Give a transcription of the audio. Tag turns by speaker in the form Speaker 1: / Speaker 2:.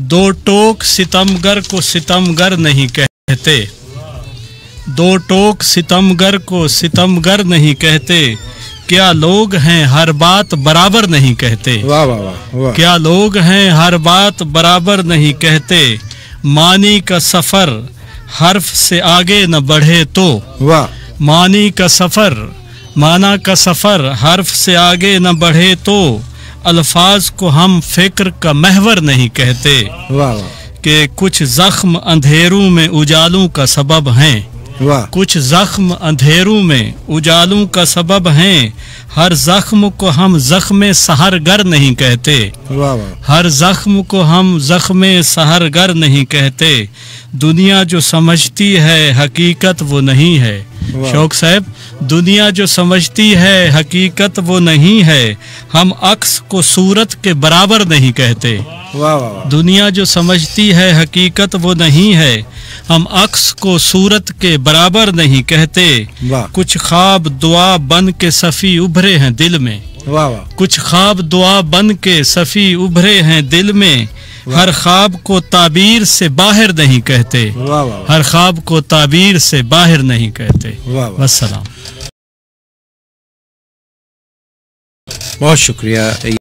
Speaker 1: दो टोक सितमगर को सितमगर नहीं कहते, दो टोक सितमगर को सितमगर नहीं कहते, क्या लोग हैं हर बात बराबर नहीं कहते।
Speaker 2: वाह वाह वाह वाह।
Speaker 1: क्या लोग हैं हर बात बराबर नहीं कहते, मानी का सफ़र हर्फ से आगे न बढ़े तो।
Speaker 2: वाह।
Speaker 1: मानी का सफ़र, माना का सफ़र हर्फ से आगे न बढ़े तो, अल्फाज को हम फिक्र का महवर नहीं कहते।
Speaker 2: वाह वाह।
Speaker 1: कि कुछ ज़ख्म अंधेरों में उजालों का सबब हैं,
Speaker 2: वाह।
Speaker 1: कुछ ज़ख्म अंधेरों में उजालों का सबब हैं, हर ज़ख्म को हम ज़ख्म सहरगर नहीं कहते।
Speaker 2: वाह वाह।
Speaker 1: हर ज़ख्म को हम ज़ख्म सहरगर नहीं कहते, दुनिया जो समझती है हकीकत वो नहीं है। शौक साहब, दुनिया जो समझती है हकीकत वो नहीं है, हम अक्स को सूरत के बराबर नहीं कहते।
Speaker 2: वाह वाह।
Speaker 1: दुनिया जो समझती है हकीकत वो नहीं है, हम अक्स को सूरत के बराबर नहीं कहते।
Speaker 2: वाह।
Speaker 1: कुछ ख्वाब दुआ बन के सफ़ी उभरे हैं दिल में।
Speaker 2: वाह वाह।
Speaker 1: कुछ ख्वाब दुआ बन के सफ़ी उभरे हैं दिल में, हर ख्वाब को ताबीर से बाहर नहीं कहते।
Speaker 2: वाह वाह।
Speaker 1: हर ख्वाब को ताबीर से बाहर नहीं कहते।
Speaker 2: वाह वाह।
Speaker 1: वस्सलाम।
Speaker 2: बहुत शुक्रिया।